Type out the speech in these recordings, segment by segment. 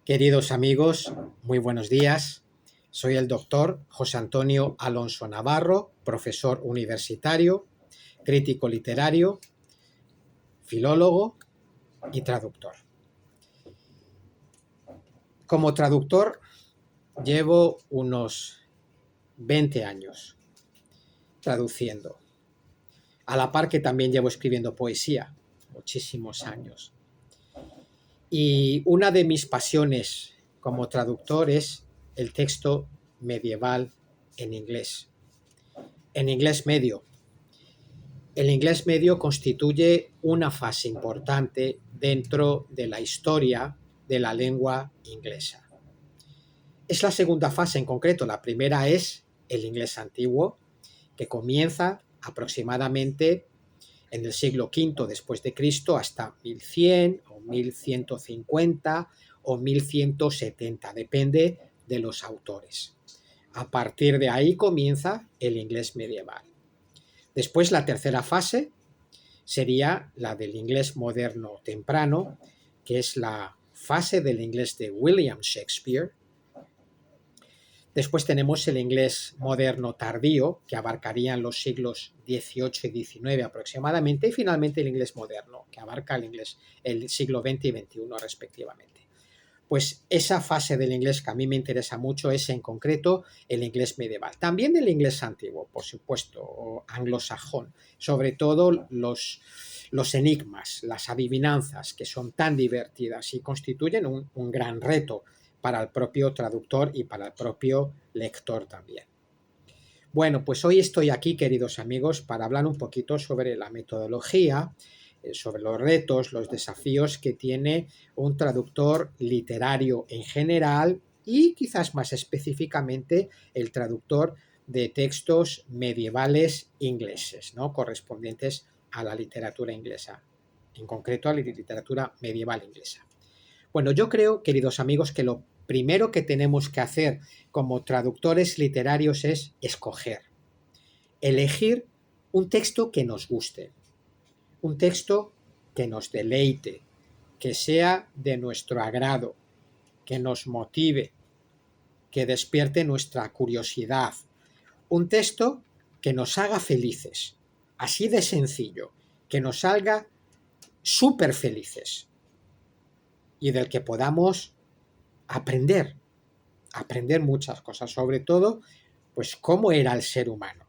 Queridos amigos, muy buenos días. Soy el doctor José Antonio Alonso Navarro, profesor universitario, crítico literario, filólogo y traductor. Como traductor llevo unos 20 años traduciendo, a la par que también llevo escribiendo poesía, muchísimos años. Y una de mis pasiones como traductor es el texto medieval en inglés medio. El inglés medio constituye una fase importante dentro de la historia de la lengua inglesa. Es la segunda fase en concreto. La primera es el inglés antiguo, que comienza aproximadamente en el siglo V después de Cristo hasta 1100 o 1150 o 1170, depende de los autores. A partir de ahí comienza el inglés medieval. Después, la tercera fase sería la del inglés moderno temprano, que es la fase del inglés de William Shakespeare. Después tenemos el inglés moderno tardío, que abarcarían los siglos XVIII y XIX aproximadamente, y finalmente el inglés moderno, que abarca el siglo XX y XXI respectivamente. Pues esa fase del inglés que a mí me interesa mucho es en concreto el inglés medieval. También el inglés antiguo, por supuesto, o anglosajón, sobre todo los enigmas, las adivinanzas, que son tan divertidas y constituyen un gran reto para el propio traductor y para el propio lector también. Bueno, pues hoy estoy aquí, queridos amigos, para hablar un poquito sobre la metodología, sobre los retos, los desafíos que tiene un traductor literario en general y quizás más específicamente el traductor de textos medievales ingleses, ¿no? Correspondientes a la literatura inglesa, en concreto a la literatura medieval inglesa. Bueno, yo creo, queridos amigos, que lo primero que tenemos que hacer como traductores literarios es escoger, elegir un texto que nos guste, un texto que nos deleite, que sea de nuestro agrado, que nos motive, que despierte nuestra curiosidad, un texto que nos haga felices, así de sencillo, que nos haga súper felices y del que podamos aprender muchas cosas, sobre todo, pues cómo era el ser humano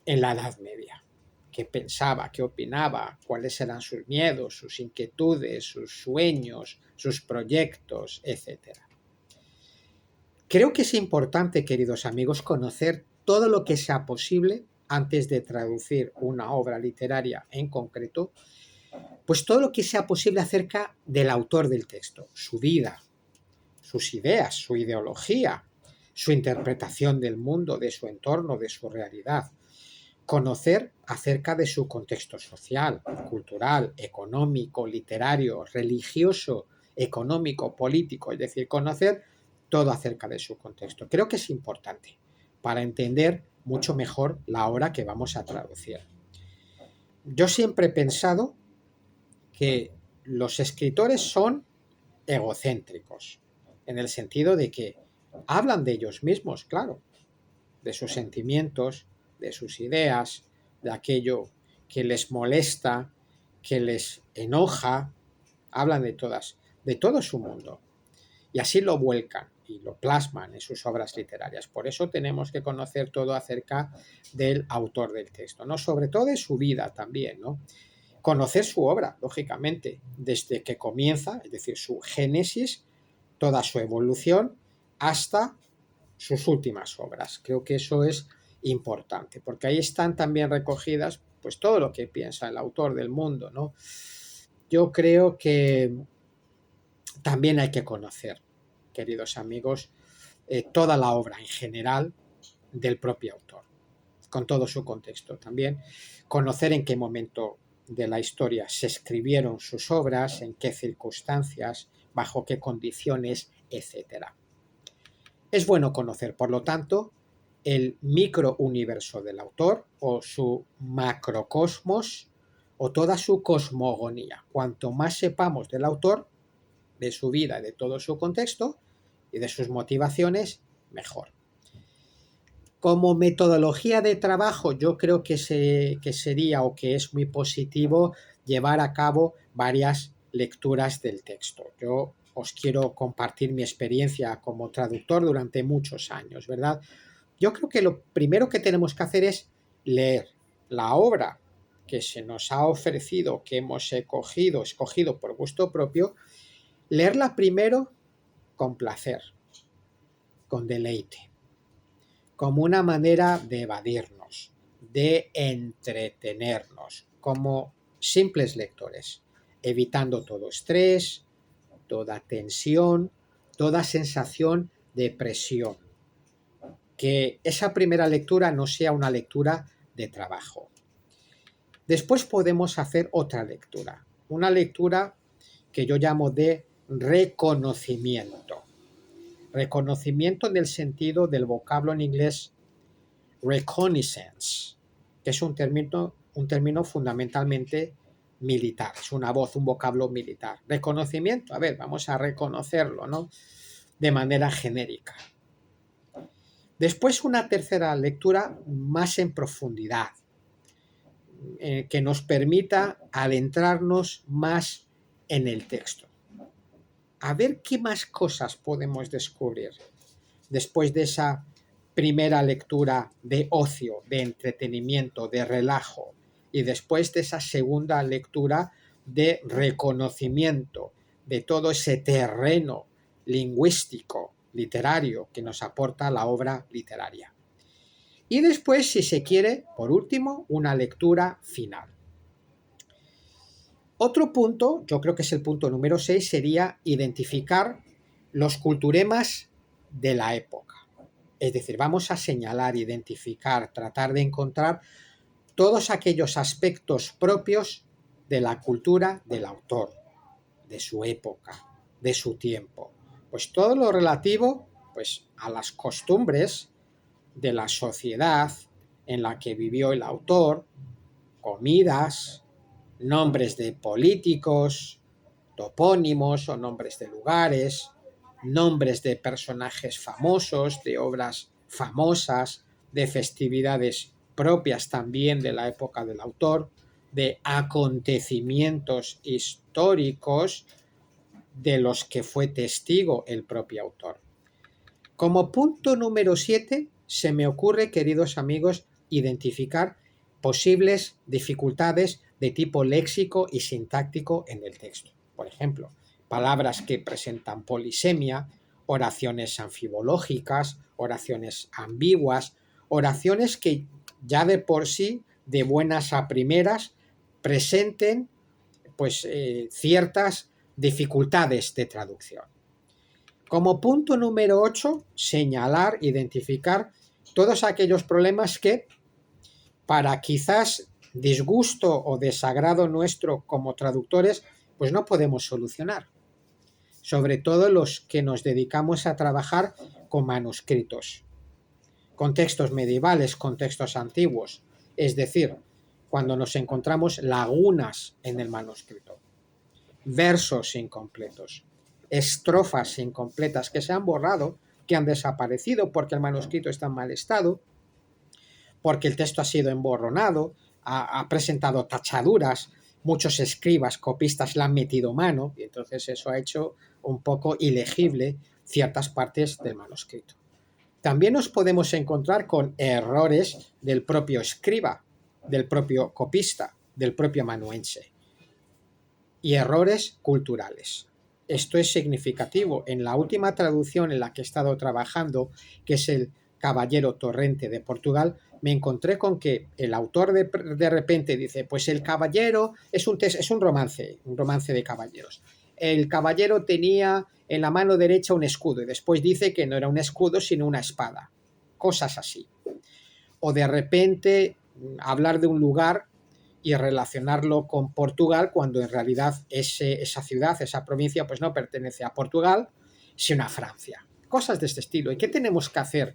en la Edad Media, qué pensaba, qué opinaba, cuáles eran sus miedos, sus inquietudes, sus sueños, sus proyectos, etc. Creo que es importante, queridos amigos, conocer todo lo que sea posible antes de traducir una obra literaria en concreto, pues todo lo que sea posible acerca del autor del texto, su vida, sus ideas, su ideología, su interpretación del mundo, de su entorno, de su realidad. Conocer acerca de su contexto social, cultural, económico, literario, religioso, económico, político, es decir, conocer todo acerca de su contexto. Creo que es importante para entender mucho mejor la obra que vamos a traducir. Yo siempre he pensado que los escritores son egocéntricos, en el sentido de que hablan de ellos mismos, claro, de sus sentimientos, de sus ideas, de aquello que les molesta, que les enoja, hablan de todo su mundo. Y así lo vuelcan y lo plasman en sus obras literarias. Por eso tenemos que conocer todo acerca del autor del texto, ¿no? Sobre todo de su vida también, ¿no? Conocer su obra, lógicamente, desde que comienza, es decir, su génesis, toda su evolución, hasta sus últimas obras. Creo que eso es importante, porque ahí están también recogidas pues todo lo que piensa el autor del mundo, ¿no? Yo creo que también hay que conocer, queridos amigos, toda la obra en general del propio autor, con todo su contexto. También conocer en qué momento de la historia se escribieron sus obras, en qué circunstancias, bajo qué condiciones, etcétera. Es bueno conocer, por lo tanto, el microuniverso del autor o su macrocosmos o toda su cosmogonía. Cuanto más sepamos del autor, de su vida, de todo su contexto y de sus motivaciones, mejor. Como metodología de trabajo, yo creo que sería o que es muy positivo llevar a cabo varias lecturas del texto. Yo os quiero compartir mi experiencia como traductor durante muchos años, ¿verdad? Yo creo que lo primero que tenemos que hacer es leer la obra que se nos ha ofrecido, que hemos escogido por gusto propio, leerla primero con placer, con deleite, como una manera de evadirnos, de entretenernos, como simples lectores, evitando todo estrés, toda tensión, toda sensación de presión. Que esa primera lectura no sea una lectura de trabajo. Después podemos hacer otra lectura, una lectura que yo llamo de reconocimiento. Reconocimiento en el sentido del vocablo en inglés reconnaissance, que es un término fundamentalmente militar, es una voz, un vocablo militar. Reconocimiento, a ver, vamos a reconocerlo, ¿no? De manera genérica. Después una tercera lectura más en profundidad, que nos permita adentrarnos más en el texto. A ver qué más cosas podemos descubrir después de esa primera lectura de ocio, de entretenimiento, de relajo, y después de esa segunda lectura de reconocimiento de todo ese terreno lingüístico, literario, que nos aporta la obra literaria. Y después, si se quiere, por último, una lectura final. Otro punto, yo creo que es el punto número 6, sería identificar los culturemas de la época. Es decir, vamos a señalar, identificar, tratar de encontrar todos aquellos aspectos propios de la cultura del autor, de su época, de su tiempo. Pues todo lo relativo, pues, a las costumbres de la sociedad en la que vivió el autor, comidas, nombres de políticos, topónimos o nombres de lugares, nombres de personajes famosos, de obras famosas, de festividades propias también de la época del autor, de acontecimientos históricos de los que fue testigo el propio autor. Como punto número 7, se me ocurre, queridos amigos, identificar posibles dificultades de tipo léxico y sintáctico en el texto. Por ejemplo, palabras que presentan polisemia, oraciones anfibológicas, oraciones ambiguas, oraciones que ya de por sí, de buenas a primeras, presenten pues, ciertas dificultades de traducción. Como punto número 8, señalar, identificar todos aquellos problemas que, para quizás disgusto o desagrado nuestro como traductores, pues no podemos solucionar. Sobre todo los que nos dedicamos a trabajar con manuscritos, con textos medievales, con textos antiguos. Es decir, cuando nos encontramos lagunas en el manuscrito, versos incompletos, estrofas incompletas que se han borrado, que han desaparecido porque el manuscrito está en mal estado, porque el texto ha sido emborronado, ha presentado tachaduras, muchos escribas, copistas le han metido mano y entonces eso ha hecho un poco ilegible ciertas partes del manuscrito. También nos podemos encontrar con errores del propio escriba, del propio copista, del propio amanuense y errores culturales. Esto es significativo. En la última traducción en la que he estado trabajando, que es el Caballero Torrente de Portugal, me encontré con que el autor de repente dice, pues el caballero es un romance de caballeros. El caballero tenía en la mano derecha un escudo y después dice que no era un escudo sino una espada. Cosas así. O de repente hablar de un lugar y relacionarlo con Portugal cuando en realidad esa ciudad, esa provincia, pues no pertenece a Portugal, sino a Francia. Cosas de este estilo. ¿Y qué tenemos que hacer?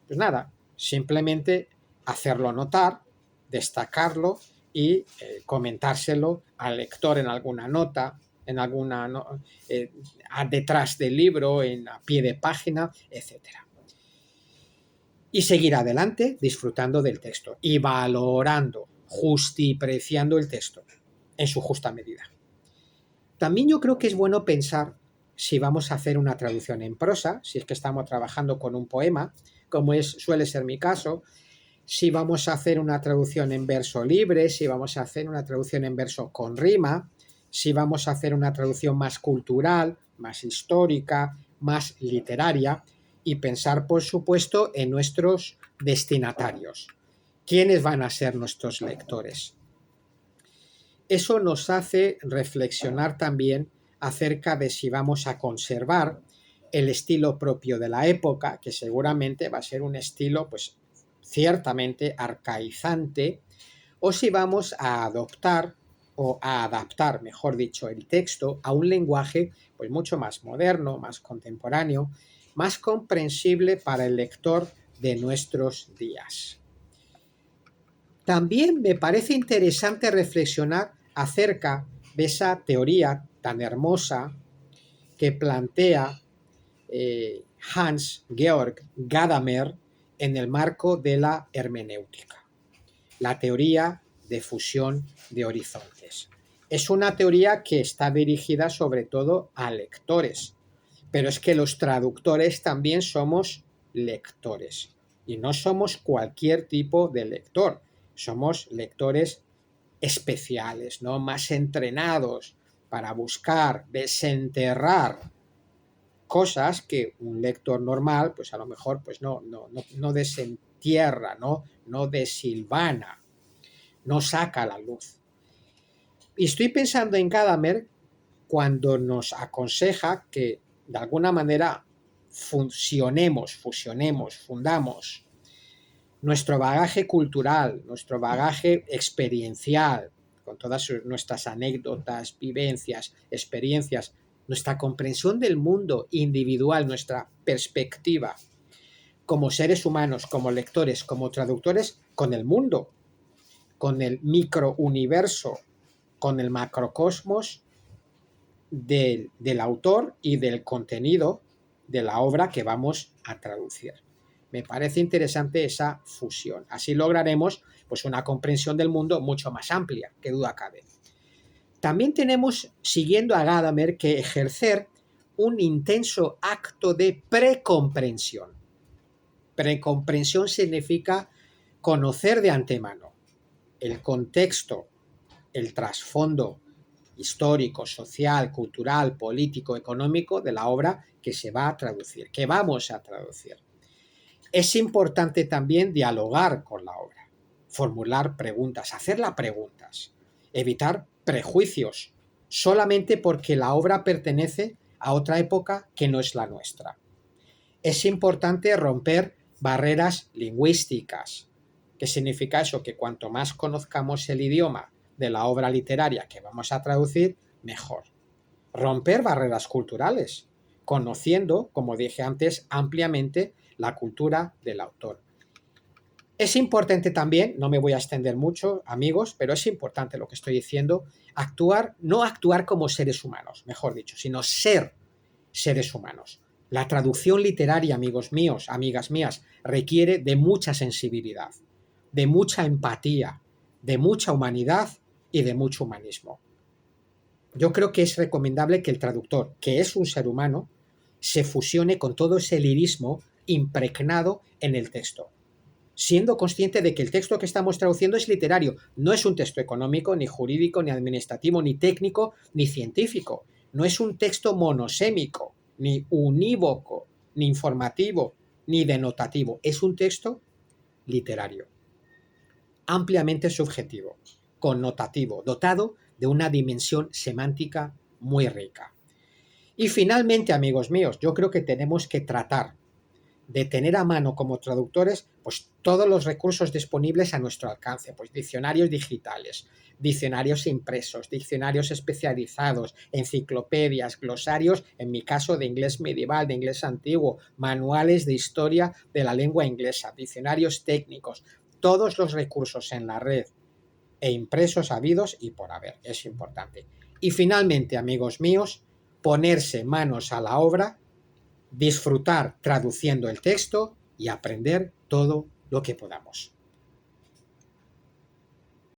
Pues nada, simplemente hacerlo notar, destacarlo y comentárselo al lector en alguna nota, en alguna, ¿no? Detrás del libro, a pie de página, etcétera. Y seguir adelante disfrutando del texto y valorando, justipreciando el texto en su justa medida. También yo creo que es bueno pensar si vamos a hacer una traducción en prosa, si es que estamos trabajando con un poema, como suele ser mi caso, si vamos a hacer una traducción en verso libre, si vamos a hacer una traducción en verso con rima, si vamos a hacer una traducción más cultural, más histórica, más literaria, y pensar, por supuesto, en nuestros destinatarios. ¿Quiénes van a ser nuestros lectores? Eso nos hace reflexionar también acerca de si vamos a conservar el estilo propio de la época, que seguramente va a ser un estilo, pues, ciertamente arcaizante, o si vamos a adoptar o a adaptar, mejor dicho, el texto a un lenguaje pues mucho más moderno, más contemporáneo, más comprensible para el lector de nuestros días. También me parece interesante reflexionar acerca de esa teoría tan hermosa que plantea Hans Georg Gadamer en el marco de la hermenéutica, la teoría de fusión de horizontes. Es una teoría que está dirigida sobre todo a lectores, pero es que los traductores también somos lectores y no somos cualquier tipo de lector, somos lectores especiales, ¿no? Más entrenados para buscar desenterrar cosas que un lector normal, pues a lo mejor pues no desentierra, no desilvana, no saca a la luz. Y estoy pensando en Gadamer cuando nos aconseja que de alguna manera fusionemos, fundamos nuestro bagaje cultural, nuestro bagaje experiencial, con todas nuestras anécdotas, vivencias, experiencias, nuestra comprensión del mundo individual, nuestra perspectiva como seres humanos, como lectores, como traductores, con el mundo, con el microuniverso, con el macrocosmos del autor y del contenido de la obra que vamos a traducir. Me parece interesante esa fusión. Así lograremos pues, una comprensión del mundo mucho más amplia, que duda cabe. También tenemos, siguiendo a Gadamer, que ejercer un intenso acto de precomprensión. Precomprensión significa conocer de antemano el contexto, el trasfondo histórico, social, cultural, político, económico de la obra que se va a traducir, que vamos a traducir. Es importante también dialogar con la obra, formular preguntas, hacerla preguntas, evitar prejuicios, solamente porque la obra pertenece a otra época que no es la nuestra. Es importante romper barreras lingüísticas. ¿Qué significa eso? Que cuanto más conozcamos el idioma de la obra literaria que vamos a traducir, mejor. Romper barreras culturales, conociendo, como dije antes, ampliamente la cultura del autor. Es importante también, no me voy a extender mucho, amigos, pero es importante lo que estoy diciendo, no actuar como seres humanos, mejor dicho, sino ser seres humanos. La traducción literaria, amigos míos, amigas mías, requiere de mucha sensibilidad, de mucha empatía, de mucha humanidad y de mucho humanismo. Yo creo que es recomendable que el traductor, que es un ser humano, se fusione con todo ese lirismo impregnado en el texto, siendo consciente de que el texto que estamos traduciendo es literario, no es un texto económico, ni jurídico, ni administrativo, ni técnico, ni científico. No es un texto monosémico, ni unívoco, ni informativo, ni denotativo. Es un texto literario, ampliamente subjetivo, connotativo, dotado de una dimensión semántica muy rica. Y finalmente, amigos míos, yo creo que tenemos que tratar de tener a mano como traductores pues todos los recursos disponibles a nuestro alcance, pues diccionarios digitales, diccionarios impresos, diccionarios especializados, enciclopedias, glosarios, en mi caso de inglés medieval, de inglés antiguo, manuales de historia de la lengua inglesa, diccionarios técnicos, todos los recursos en la red e impresos habidos y por haber, es importante. Y finalmente, amigos míos, ponerse manos a la obra, disfrutar traduciendo el texto y aprender todo lo que podamos.